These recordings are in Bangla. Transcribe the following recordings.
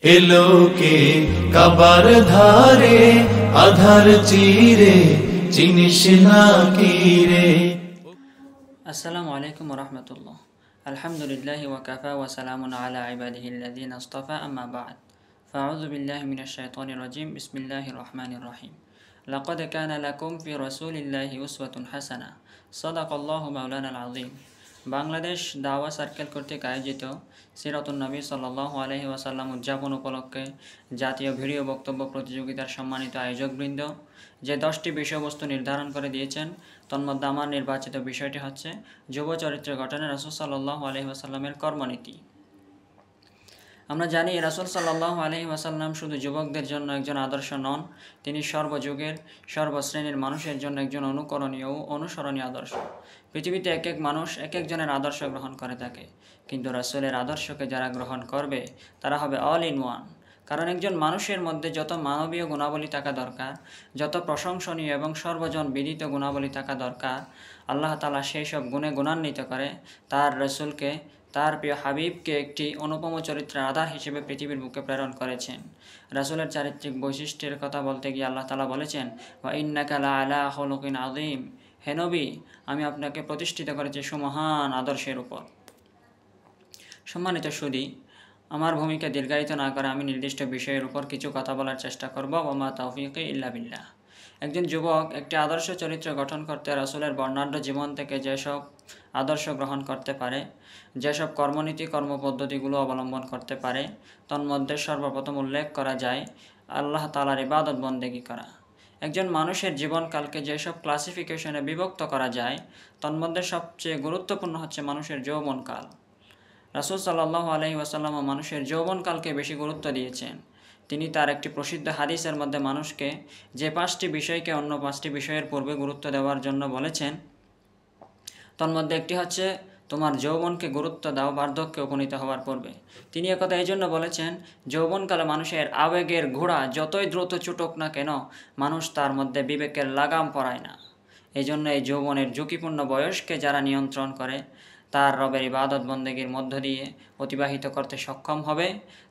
এলোকে কাবার ধারে আধার চিরে চিনিস না কি রে। আসসালামু আলাইকুম রহমতুল্লাহ। আলহামদুলিল্লাহি ওয়া কাফা ওয়া সালামুন আলা ইবাদিহিল্লাযিনা ইসতাফা আম্মা বা'দ। ফাআউযু বিল্লাহি মিনাশ শাইতানির রাজিম। বিসমিল্লাহির রহমানির রহিম। লাকাদ কানা লাকুম ফি রাসূলিল্লাহি উসওয়াতুন হাসানাহ। সাদাকাল্লাহু মাওলানাল আযীম। বাংলাদেশ দাওয়া সার্কেল কর্তৃক আয়োজিত সিরাতুন নবী সাল্লাল্লাহু আলাইহি ওয়াসাল্লাম উদযাপন উপলক্ষে জাতীয় ভিডিও বক্তব্য প্রতিযোগিতার সম্মানিত আয়োজকবৃন্দ যে 10টি বিষয়বস্তু নির্ধারণ করে দিয়েছেন, তন্মধ্যে আমার নির্বাচিত বিষয়টি হচ্ছে যুব চরিত্র গঠনে রাসূল সাল্লাল্লাহু আলাইহি ওয়াসাল্লামের কর্মনীতি। আমরা জানি রাসূল সাল্লাল্লাহু আলাইহি ওয়াসাল্লাম শুধু যুবকদের জন্য একজন আদর্শ নন, তিনি সর্বযুগের সর্বশ্রেণীর মানুষের জন্য একজন অনুকরণীয় ও অনুসরণীয় আদর্শ। পৃথিবীতে এক এক মানুষ এক একজনের আদর্শ গ্রহণ করে থাকে, কিন্তু রাসূলের আদর্শকে যারা গ্রহণ করবে তারা হবে অল ইন ওয়ান। কারণ একজন মানুষের মধ্যে যত মানবীয় গুণাবলী থাকা দরকার, যত প্রশংসনীয় এবং সর্বজন বিদিত গুণাবলী থাকা দরকার, আল্লাহ তাআলা সেই সব গুণে গুণান্বিত করে তার রাসূলকে, তার প্রিয় হাবিবকে একটি অনুপম চরিত্রের আধার হিসেবে পৃথিবীর বুকে প্রেরণ করেছেন। রাসূলের চারিত্রিক বৈশিষ্ট্যের কথা বলতে গিয়ে আল্লাহ তাআলা বলেছেন, ওয়া ইন্নাকা লাআলা খুলুকিন আযীম, হে নবী, আমি আপনাকে প্রতিষ্ঠিত করেছি সুমহান আদর্শের উপর। সম্মানিত সুধী, আমার ভূমিকা দীর্ঘায়িত না করে আমি নির্দিষ্ট বিষয়ের উপর কিছু কথা বলার চেষ্টা করব। ওয়া মা তাওফীকি ইল্লা বিল্লাহ। একজন যুবক একটি আদর্শ চরিত্র গঠন করতে রাসূলের বর্ণাঢ্য জীবন থেকে যেসব আদর্শ গ্রহণ করতে পারে, যেসব কর্মনীতি কর্মপদ্ধতিগুলো অবলম্বন করতে পারে, তন্মধ্যে সর্বপ্রথম উল্লেখ করা যায় আল্লাহ তাআলার ইবাদত বন্দেগী করা। একজন মানুষের জীবনকালকে যেসব ক্লাসিফিকেশনে বিভক্ত করা যায়, তন্মধ্যে সবচেয়ে গুরুত্বপূর্ণ হচ্ছে মানুষের যৌবনকাল। রাসূল সাল্লাল্লাহু আলাইহি ওয়াসাল্লাম মানুষের যৌবনকালকে বেশি গুরুত্ব দিয়েছেন। তিনি তার একটি প্রসিদ্ধ হাদিসের মধ্যে মানুষকে যে 5টি বিষয়কে অন্য 5টি বিষয়ের পূর্বে গুরুত্ব দেওয়ার জন্য বলেছেন, তন্মধ্যে একটি হচ্ছে তোমার যৌবনকে গুরুত্ব দাও বার্ধক্যে উপনীত হওয়ার পূর্বে। তিনি একথা এই জন্য বলেছেন, যৌবনকালে মানুষের আবেগের ঘোড়া যতই দ্রুত ছুটুক না কেন, মানুষ তার মধ্যে বিবেকের লাগাম পরায় না। এই জন্য এই যৌবনের ঝুঁকিপূর্ণ বয়সকে যারা নিয়ন্ত্রণ করে, তার রবের ইবাদত বন্দেগীর মধ্য দিয়ে অতিবাহিত করতে সক্ষম হবে,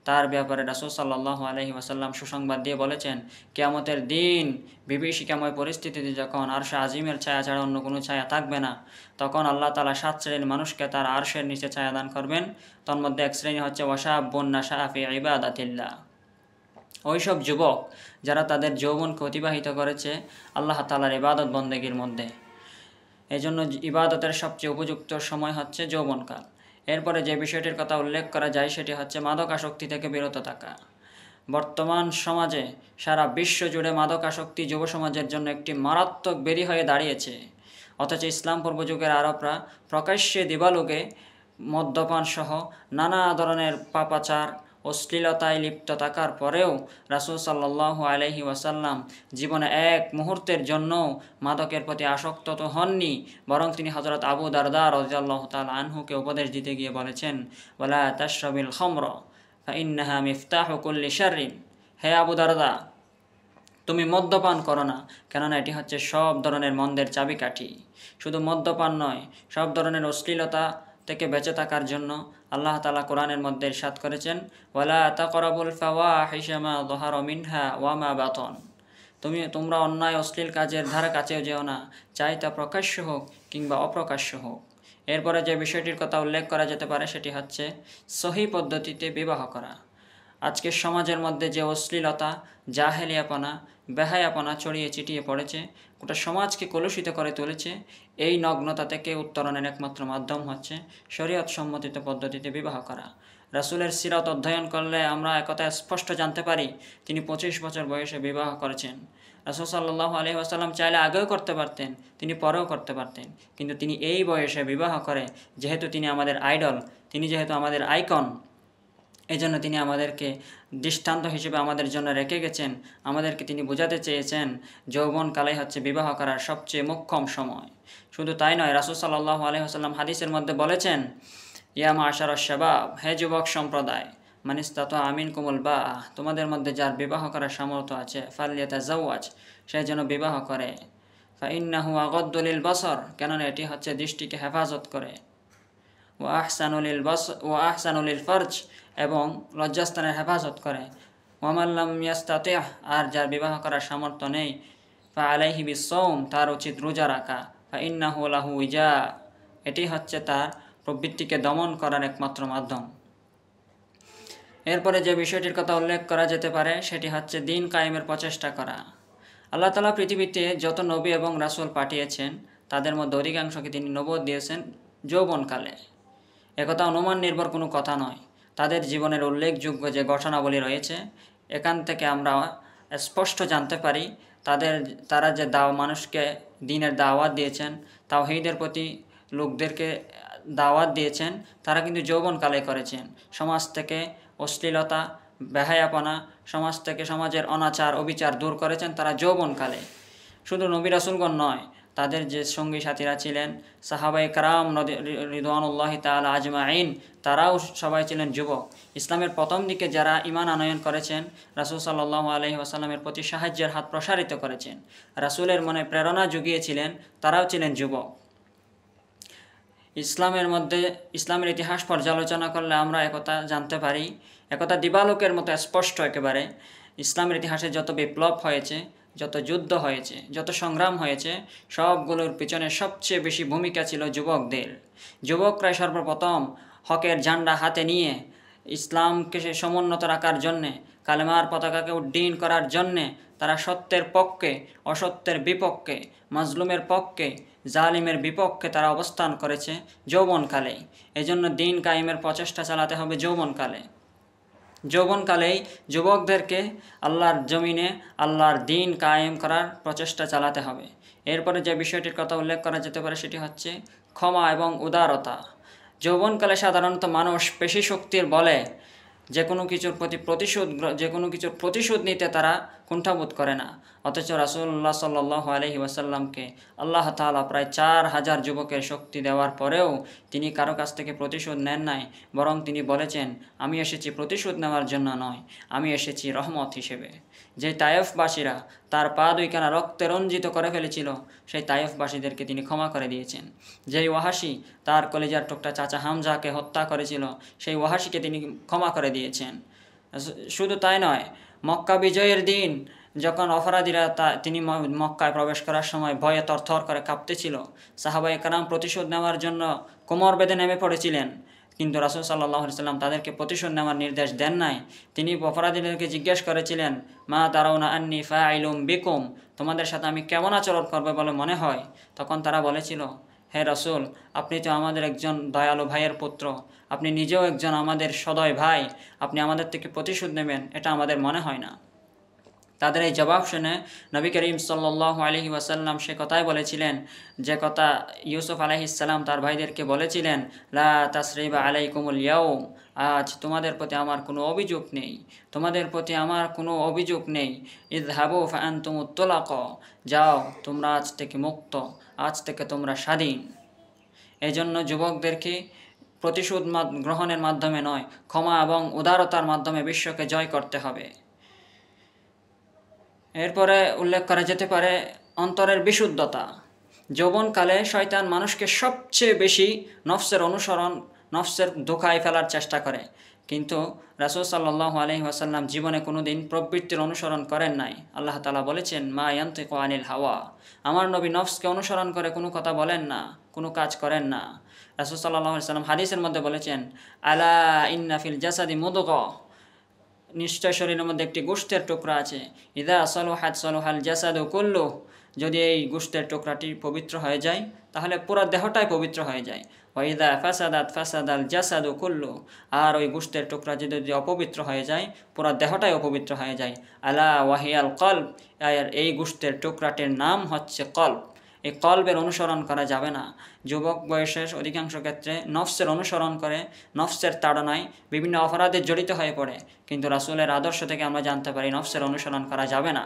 তার ব্যাপারে রাসূল সাল্লাল্লাহু আলাইহি ওয়াসাল্লাম সুসংবাদ দিয়ে বলেছেন, কিয়ামতের দিন বিভীষিকাময় পরিস্থিতিতে যখন আরশে আজিমের ছায়া ছাড়া অন্য কোনো ছায়া থাকবে না, তখন আল্লাহ তাআলা 7 শ্রেণীর মানুষকে তার আরশের নিচে ছায়া দান করবেন। তন্মধ্যে এক শ্রেণী হচ্ছে ওয়াশাবুন নাশাআ ফি ইবাদাতিল্লাহ। ওইসব যুবক যারা তাদের যৌবনকে অতিবাহিত করেছে আল্লাহ তাআলার ইবাদত বন্দেগীর মধ্যে। এই জন্য ইবাদতের সবচেয়ে উপযুক্ত সময় হচ্ছে যৌবনকাল। এরপরে যে বিষয়টির কথা উল্লেখ করা যায় সেটি হচ্ছে মাদকাসক্তি থেকে বিরত থাকা। বর্তমান সমাজে সারা বিশ্ব জুড়ে মাদকাসক্তি যুব সমাজের জন্য একটি মারাত্মক ব্যাধি হয়ে দাঁড়িয়েছে। অথচ ইসলাম পূর্ব যুগের আরবরা প্রকাশ্যে দিবালোকে মদ্যপান সহ নানা ধরনের পাপাচার অশ্লীলতায় লিপ্ত থাকার পরেও রাসূল সাল্লাল্লাহু আলাইহি ওয়াসাল্লাম জীবনে এক মুহূর্তের জন্য মাদকের প্রতি আসক্ত তো হননি, বরং তিনি হযরত আবু দারদা রাদিয়াল্লাহু তাআলা আনহুকে উপদেশ দিতে গিয়ে বলেছেন, ওয়ালা তাশরাবিল খামর ফাইন্নাহা মিফতাহু কুল্লি শাররিন। হে আবু দারদা, তুমি মদ্যপান করো না, কেননা এটি হচ্ছে সব ধরনের মন্দের চাবিকাঠি। শুধু মদ্যপান নয়, সব ধরনের অশ্লীলতা থেকে বেঁচে থাকার জন্য আল্লাহ তাআলা কোরআনের মধ্যে ইরশাদ করেছেন, ওয়ালা তাকরাবুল ফাওয়াহিশা মা যাহারা মিনহা ওয়া মা বাতন। তোমরা অন্যায় অশ্লীল কাজের ধারে কাছেও যেও না, চাই তা প্রকাশ্য হোক কিংবা অপ্রকাশ্য হোক। এরপরে যে বিষয়টির কথা উল্লেখ করা যেতে পারে সেটি হচ্ছে সহিহ পদ্ধতিতে বিবাহ করা। আজকের সমাজের মধ্যে যে অশ্লীলতা, জাহেলিয়াপনা, বেহায়াপনা ছড়িয়ে ছিটিয়ে পড়েছে, গোটা সমাজকে কলুষিত করে তুলেছে, এই নগ্নতা থেকে উত্তরণের একমাত্র মাধ্যম হচ্ছে শরীয়ত সম্মতিত পদ্ধতিতে বিবাহ করা। রাসূলের সিরাত অধ্যয়ন করলে আমরা একথা স্পষ্ট জানতে পারি, তিনি 25 বছর বয়সে বিবাহ করেছেন। রাসূল সাল্লাল্লাহু আলাইহি ওয়াসাল্লাম চাইলে আগেও করতে পারতেন, তিনি পরেও করতে পারতেন, কিন্তু তিনি এই বয়সে বিবাহ করে, যেহেতু তিনি আমাদের আইডল, তিনি যেহেতু আমাদের আইকন, এই জন্য তিনি আমাদেরকে দৃষ্টান্ত হিসেবে আমাদের জন্য রেখে গেছেন। আমাদেরকে তিনি বোঝাতে চেয়েছেন যৌবনকালেই হচ্ছে বিবাহ করার সবচেয়ে মোক্ষম সময়। শুধু তাই নয়, রাসূল সাল্লাল্লাহু আলাইহি ওয়াসাল্লাম হাদিসের মধ্যে বলেছেন, ইয়া মাশারাশ শাবাব, হে যুবক সম্প্রদায়, মান ইসতাতা মিনকুমুল বাআ, তোমাদের মধ্যে যার বিবাহ করার সামর্থ্য আছে, ফালইয়াতাজাওয়াজ, সে যেন বিবাহ করে। ফাইন্নাহু আগাদ্দু লিল বাসার, কেননা এটি হচ্ছে দৃষ্টিকে হেফাজত করে। ওয়া আহসানু লিল ফারজ, এবং লজ্জাস্থানের হেফাজত করে। ওয়ামাল্লাম ইয়াস্তাতিহ, আর যার বিবাহ করার সামর্থ্য নেই, ফা আলাইহি বিসসাওম, তার উচিত রোজা রাখা, ফা ইন্নাহু লাহু উইজা, এটি হচ্ছে তার প্রবৃত্তিকে দমন করার একমাত্র মাধ্যম। এরপরে যে বিষয়টির কথা উল্লেখ করা যেতে পারে সেটি হচ্ছে দিন কায়েমের প্রচেষ্টা করা। আল্লাহ তাআলা পৃথিবীতে যত নবী এবং রাসূল পাঠিয়েছেন তাদের মধ্যে অধিকাংশকে তিনি নবুয়ত দিয়েছেন যৌবনকালে। একথা অনুমান নির্ভর কোনো কথা নয়, তাদের জীবনের উল্লেখযোগ্য যে ঘটনাবলী রয়েছে এখান থেকে আমরা স্পষ্ট জানতে পারি তারা যে মানুষকে দ্বীনের দাওয়াত দিয়েছেন, তাওহীদের প্রতি লোকদেরকে দাওয়াত দিয়েছেন, তারা কিন্তু যৌবনকালে করেছেন। সমাজ থেকে অশ্লীলতা, বেহায়াপনা, সমাজ থেকে সমাজের অনাচার অবিচার দূর করেছেন তারা যৌবনকালে। শুধু নবী রাসূলগণ নয়, তাদের যে সঙ্গী সাথীরা ছিলেন সাহাবায়ে কেরাম রিদওয়ানুল্লাহি তাআলা আজমাইন, তারাও সবাই ছিলেন যুবক। ইসলামের প্রথম দিকে যারা ঈমান আনয়ন করেছেন, রাসূল সাল্লাল্লাহু আলাইহি ওয়াসাল্লামের প্রতি সাহায্যের হাত প্রসারিত করেছেন, রাসূলের মনে প্রেরণা জুগিয়েছিলেন, তারাও ছিলেন যুবক। ইসলামের ইতিহাস পর্যালোচনা করলে আমরা একথা জানতে পারি, একথা দিবালোকের মতো স্পষ্ট একেবারে, ইসলামের ইতিহাসে যত বিপ্লব হয়েছে, যত যুদ্ধ হয়েছে, যত সংগ্রাম হয়েছে, সবগুলোর পিছনে সবচেয়ে বেশি ভূমিকা ছিল যুবকদের। যুবকরাই সর্বপ্রথম হকের ঝান্ডা হাতে নিয়ে ইসলামকে সমুন্নত রাখার জন্যে, কালেমার পতাকাকে উড্ডীন করার জন্যে তারা সত্যের পক্ষে, অসত্যের বিপক্ষে, মাজলুমের পক্ষে, জালিমের বিপক্ষে তারা অবস্থান করেছে যৌবনকালে। এজন্য দিন কায়েমের প্রচেষ্টা চালাতে হবে যৌবনকালে। যৌবনকালেই যুবকদেরকে আল্লাহর জমিনে আল্লাহর দিন কায়েম করার প্রচেষ্টা চালাতে হবে। এরপরে যে বিষয়টির কথা উল্লেখ করা যেতে পারে সেটি হচ্ছে ক্ষমা এবং উদারতা। যৌবনকালে সাধারণত মানুষ পেশি শক্তির বলে যে কোনো কিছুর প্রতিশোধ নিতে তারা কুণ্ঠাবোধ করে না। অথচ রাসূলুল্লাহ সাল্লাল্লাহু আলাইহি ওয়াসাল্লামকে আল্লাহ তাআলা প্রায় 4000 যুবকের শক্তি দেওয়ার পরেও তিনি কারো কাছ থেকে প্রতিশোধ নেন নাই, বরং তিনি বলেছেন, আমি এসেছি প্রতিশোধ নেওয়ার জন্য নয়, আমি এসেছি রহমত হিসেবে। যে তায়েফবাসীরা তার পা দুইখানা রক্তে রঞ্জিত করে ফেলেছিল, সেই তায়েফবাসীদেরকে তিনি ক্ষমা করে দিয়েছেন। যেই ওয়াহাশী তার কলিজার টুকরা চাচা হামজাকে হত্যা করেছিল, সেই ওয়াহাশীকে তিনি ক্ষমা করে দিয়েছেন। শুধু তাই নয়, মক্কা বিজয়ের দিন যখন অপরাধীরা তিনি মক্কায় প্রবেশ করার সময় ভয়ে থরথর করে কাঁপতেছিল, সাহাবায়ে কেরাম প্রতিশোধ নেওয়ার জন্য কোমর বেঁধে নেমে পড়েছিলেন, কিন্তু রাসূল সাল্লাল্লাহু আলাইহি ওয়াসাল্লাম তাদেরকে প্রতিশোধ নেওয়ার নির্দেশ দেন নাই। তিনি অপরাধীদেরকে জিজ্ঞেস করেছিলেন, মা তারাউনা আন্নী ফাইলুম বিকুম, তোমাদের সাথে আমি কেমন আচরণ করবে বলে মনে হয়? তখন তারা বলেছিল, হে রাসূল, আপনি তো আমাদের একজন দয়ালু ভাইয়ের পুত্র, আপনি নিজেও একজন আমাদের সদয় ভাই, আপনি আমাদের থেকে প্রতিশোধ নেবেন এটা আমাদের মনে হয় না। তাদের এই জবাব শুনে নবী করিম সাল্লাল্লাহু আলাইহি ওয়াসাল্লাম সে কথাই বলেছিলেন যে কথা ইউসুফ আলাইহিস সালাম তার ভাইদেরকে বলেছিলেন, লা তাসরিবা আলাইকুমুল ইয়াউম, আজ তোমাদের প্রতি আমার কোনো অভিযোগ নেই, তোমাদের প্রতি আমার কোনো অভিযোগ নেই। ইযহাবু ফাআনতুমুত তুলাকা, যাও তোমরা আজ থেকে মুক্ত, আজ থেকে তোমরা স্বাধীন। এজন্য যুবকদেরকে প্রতিশোধ গ্রহণের মাধ্যমে নয়, ক্ষমা এবং উদারতার মাধ্যমে বিশ্বকে জয় করতে হবে। এরপরে উল্লেখ করা যেতে পারে অন্তরের বিশুদ্ধতা। যৌবনকালে শয়তান মানুষকে সবচেয়ে বেশি নফসের ধোঁকায় ফেলার চেষ্টা করে, কিন্তু রাসূল সাল্লাল্লাহু আলাইহি ওয়াসাল্লাম জীবনে কোনোদিন প্রবৃত্তির অনুসরণ করেন নাই। আল্লাহ তাআলা বলেছেন, মা ইয়ানতিকু আনিল হাওয়া, আমার নবী নফসকে অনুসরণ করে কোনো কথা বলেন না, কোনো কাজ করেন না। রাসূল সাল্লাল্লাহু আলাইহি ওয়াসাল্লাম হাদিসের মধ্যে বলেছেন, আলা ইন্না ফিল জাসাদি মুদগা, নিশ্চয় শরীরের মধ্যে একটি গোশতের টুকরা আছে, ইযা সালুহাত সালুহাল জাসাদু কুল্লু, যদি এই গোশতের টুকরাটি পবিত্র হয়ে যায় তাহলে পুরো দেহটাই পবিত্র হয়ে যায়। ওয়া ইযা ফাসাদাত ফাসাদাল জাসাদু কুল্লু, আর ওই গোশতের টুকরা যদি অপবিত্র হয়ে যায় পুরো দেহটাই অপবিত্র হয়ে যায়। আলা ওয়াহিয়াল কলব, এই গোশতের টুকরাটির নাম হচ্ছে কলব। এই কলবের অনুসরণ করা যাবে না। যুবক বয়সের অধিকাংশ ক্ষেত্রে নফসের অনুসরণ করে, নফসের তাড়নায় বিভিন্ন অপরাধে জড়িত হয়ে পড়ে, কিন্তু রাসূলের আদর্শ থেকে আমরা জানতে পারি নফসের অনুসরণ করা যাবে না।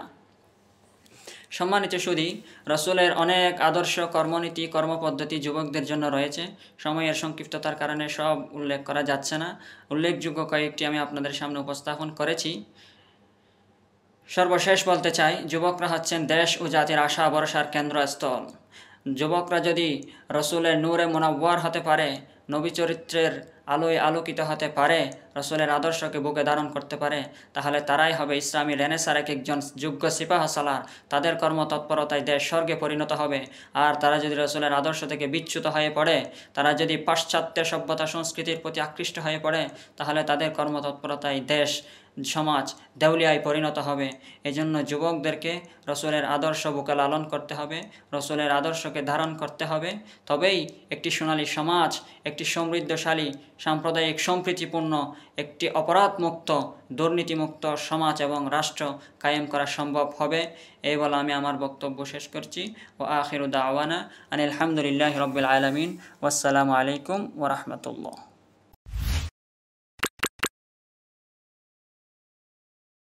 সম্মানিত সুধী, রাসূলের অনেক আদর্শ, কর্মনীতি, কর্মপদ্ধতি যুবকদের জন্য রয়েছে। সময়ের সংক্ষিপ্ততার কারণে সব উল্লেখ করা যাচ্ছে না, উল্লেখযোগ্য কয়েকটি আমি আপনাদের সামনে উপস্থাপন করেছি। সর্বশেষ বলতে চাই, যুবকরা হচ্ছেন দেশ ও জাতির আশা ভরসার কেন্দ্রস্থল। যুবকরা যদি রসুলের নূরে মুনাওয়ার হতে পারে, নবী চরিত্রের আলোয় আলোকিত হতে পারে, রসুলের আদর্শকে বুকে ধারণ করতে পারে, তাহলে তারাই হবে ইসলামী রেনেসার এক একজন যোগ্য সিপাহ সালার। তাদের কর্মতৎপরতায় দেশ স্বর্গে পরিণত হবে। আর তারা যদি রসুলের আদর্শ থেকে বিচ্যুত হয়ে পড়ে, তারা যদি পাশ্চাত্যের সভ্যতা সংস্কৃতির প্রতি আকৃষ্ট হয়ে পড়ে, তাহলে তাদের কর্মতৎপরতায় দেশ সমাজ দেউলিয়ায় পরিণত হবে। এজন্য যুবকদেরকে রসুলের আদর্শ বুকে লালন করতে হবে, রসুলের আদর্শকে ধারণ করতে হবে। তবেই একটি সোনালী সমাজ, একটি সমৃদ্ধশালী, সাম্প্রদায়িক সম্প্রীতিপূর্ণ, একটি অপরাধমুক্ত, দুর্নীতিমুক্ত সমাজ এবং রাষ্ট্র কায়েম করা সম্ভব হবে। এই বলে আমি আমার বক্তব্য শেষ করছি। ও আখিরু দাওয়ানা আনিল হামদুলিল্লাহি রাব্বিল আলামিন। ওয়াসসালামু আলাইকুম ওয়া রাহমাতুল্লাহ।